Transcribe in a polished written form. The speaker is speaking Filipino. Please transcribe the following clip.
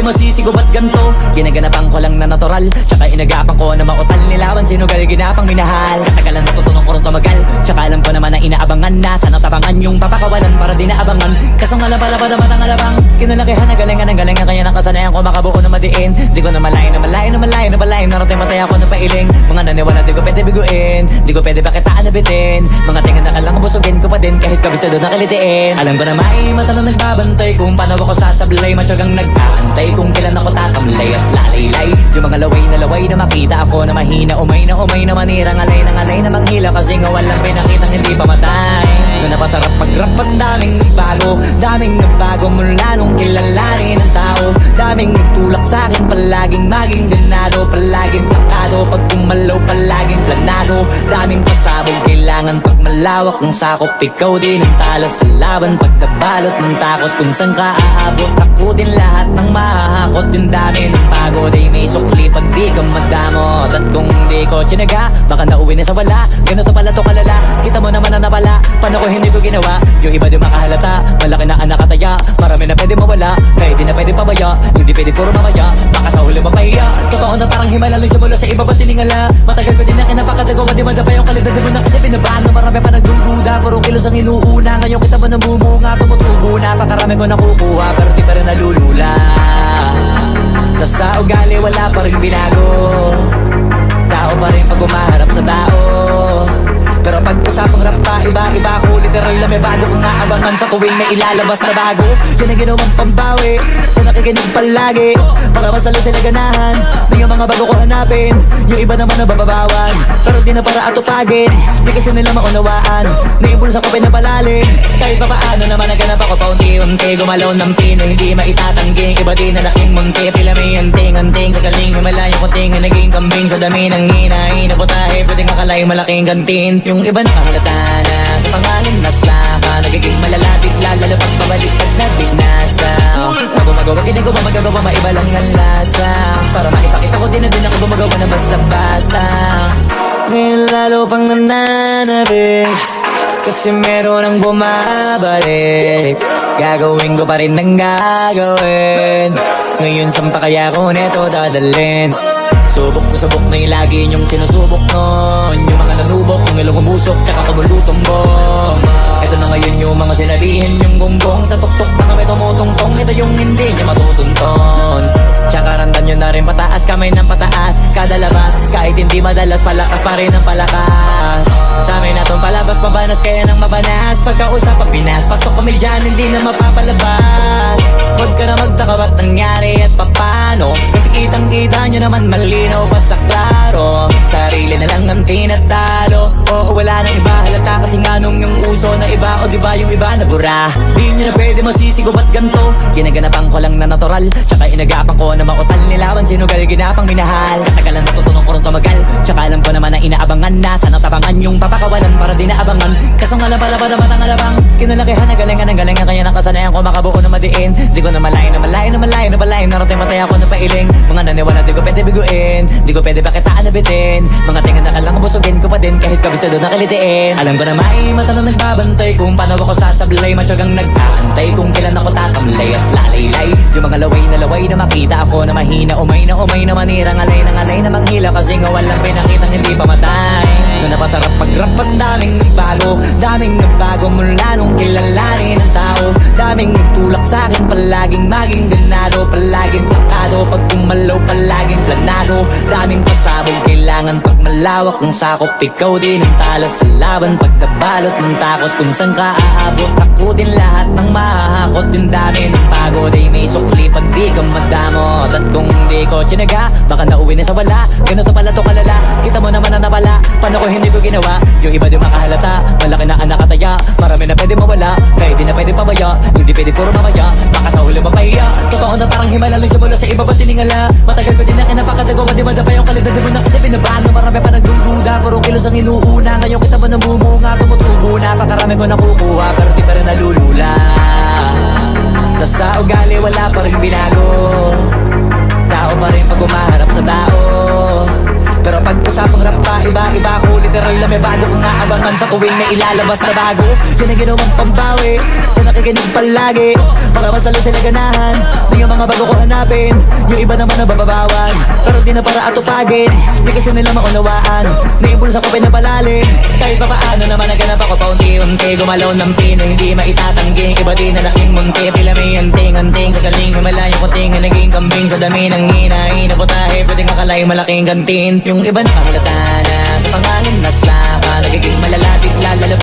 masisigo ba't ganto? Ginaganapan ko lang na natural, tsaka inagapan ko na mautal. Nilawan sinugal, ginapang minahal. Katagalan natutunan ko rin tumagal, tsaka alam ko naman na inaabangan na sana tabangan yung papakawalan para di naabangan. Kaso nga lang pala pa naman ang alabang kinalakihan na galingan ng galingan, kaya nakasanayan ko makabuo na madiin. Di ko na malayo na malayo na malayo na balayin, narating matay ako na pailing. Mga naniwala di ko pwede biguin, di ko pwede pakitaan na bitin. Mga tingin na kalang busugin ko pa din kahit kabisado na kalitiin. Alam ko na may mata na nagbabantay kung paano ako sasablay, matyagang nag-aantay kung kailan ako tatamlay at lalaylay. Yung mga laway na makita ako na mahina, umay na manirang alay na manghila, kasi nga walang pinakitang hindi pa matay. Na napasarap mag-rap, ang daming nagbago mula nung kilalanin ng tao. Daming nagtulak sa'kin, palaging maging ganado, palaging plakado, pag kumalaw palaging planado. Daming pasabog, kailangan pag malawak ng sakop, ikaw din ang talo sa laban. Pag nabalot ng takot kung saan ka aabot, ako din lahat ng mahahakot. Yung dami ng pagod ay may sukli pag di ka madamot. At kung di ko tsinaga, baka nauwi na sa wala. Ganito pala to kalala, kita mo naman na napala. Paano ko hindi ko ginawa? Yung iba di makahalata, malaki na anak kataya. Marami na pwede mawala, kahit di na pwede pabaya. Hindi pwede puro mamaya, baka sa huli mapahiya. Totoo na parang himala lang siya mula sa iba ba tiningala. Matagal ko din na kinapakadagawa, di man pa yung kalidad. Di mo na kita pinabahan na marami pa nagdududa. Puro kilos ang inuuna, ngayon kita ba namumunga, tumutubo na. Pakarami ko nakukuha, pero di pa rin nalulula. Tas sa ugali wala pa rin binago, tao pa rin pag umaharap sa tao. Pero pag usapang rap pa, iba ako literal na may bago kong naabangan sa tuwing may ilalabas na bago. Yan ang ginawang pambawi sa nakikinig palagi, para mas lalo sila ganahan na yung mga bago ko hanapin. Yung iba naman na bababawan, pero di na para atupagin. Di kasi nila maunawaan na impulsa ko pinapalalim. Kahit pa paano naman naganap ako paunti-unti, gumalaw ng pino, hindi maitatanggi. Iba din na laking munti, pila may anting-anting. Sa galing may malayong kunting na naging kambing. Sa dami ng hinahin na putahe, pwedeng akalay malaking kantin. Yung iba nakahalata na sa pangalan at plaka, nagiging malalapit lalo pag pabalik at nabinasa. Pag-umagawa, ginagawa, maiba lang ang lasa, para maipakita ko din na din ako gumagawa na basta-basta. Ngayon lalo pang nananabik, kasi meron ang bumabalik. Gagawin ko pa rin ang gagawin. Ngayon saan pa kaya ko neto dadalhin? Subok na yung lagi niyong sinusubok nun. Yung mga nanubok, yung ilong umusok, tsaka kumulutong bong. Ito na ngayon yung mga sinabihin yung bumbong. Sa tuktok na kami tumutungtong, ito yung hindi niya matutunton. Tsaka randam nyo na rin pataas, kamay ng pataas kada labas, kahit hindi madalas, palakas pa rin ang palakas. Sa amin na tong palabas, mabanas kaya nang mabanas. Pagkausap ang Pinas, pasok kami dyan, hindi na mapapalabas. Huwag ka na magtaka ba't nangyari at papano, kasi kitang-kita nyo naman malinaw pa sa klaro. Sarili na lang ang tinatalo, oo wala nang iba halata, kasi nga nung yung uso na iba, o diba yung iba na bura. Di nyo na pwede masisigo ba't ganto? Ginaganapan ko lang na natural, tsaka inagapan ko na mautal. Nilawan sinugal, ginapang minahal. Katagalan natutunan ko rin tumagal, tsaka alam ko naman na inaabangan na sana tabangan yung papakawalan para di naabangan. Kaso nga lang pala pa naman ang alabang kinalakihan na galingan ng galingan, kaya nakasanayan ko makabuo na madiin. Di ko na malayo na balayin, narating matay ako na pailing. Mga naniwala di ko pwede biguin, di ko pwede pakitaan na bitin. Mga tingin na kalang busugin ko pa din kahit kabisado na kalitiin. Alam ko na may mata na nagbabantay kung paano ako sasablay, matyagang nag-aantay kung kailan ako tatamlay at lalaylay. Yung mga laway na makita ako na mahina, umay na manirang alay na manghila, kasi nga walang pinakitang hindi pa matay. Na napasarap mag-rap, ang daming nagbago mula nung kilalanin ng tao. Daming nagtulak sa'kin, palaging maging ganado, palaging plakado, pag kumalaw palaging planado. Daming pasabog, kailangan pag malawak ng sakop, ikaw din ang talo sa laban. Pag nabalot ng takot kung saan ka aabot, ako din lahat ng mahahakot. Yung dami ng pagod ay may sukli pag di ka madamot. At kung di ko tsinaga, baka nauwi na sa wala. Ganito pala to kalala, kita mo naman na napala. Paano ko hindi ko ginawa? Yung iba di makahalata, malaki na anak kataya. Marami na pwede mawala, kahit di na pwede pabaya. Hindi pwede puro mamaya, baka sa huli mapahiya. Totoo na parang himala lang siya mula sa iba ba tiningala. Matagal ko din na kinapakadagawa, di man pa yung kalidad. Di mo na kita pinabahan na marami pa nagdududa. Puro kilos ang inuuna, ngayon kita ba namumunga, tumutubo na. Pakarami ko nakukuha, pero di pa rin nalulula. Tas sa ugali wala pa rin binago, tao pa rin pag umaharap sa tao. Pero pag usapang rap pa, iba ako ulit literal na may bago kong naabangan sa tuwing may ilalabas na bago. Yan ang ginawang pambawi sa nakikinig palagi, para mas lalo sila ganahan. Di yung mga bago ko hanapin, yung iba naman na bababawan, pero di na para atupagin. Di kasi nila maunawaan, naimpulsa ko pinapalalim. Kahit pa paano naman naganap ako paunti-unti, gumalaw ng pino, hindi maitatanggi. Iba din na laking munti, pila may anting-anting. Sa galing na malayo kunting na naging kambing. Sa dami ng hinahin na putahe, pwedeng akalain malaking kantin. Yung iba nakahalata na sa pangalan at plaka, nagiging malalapit lalala.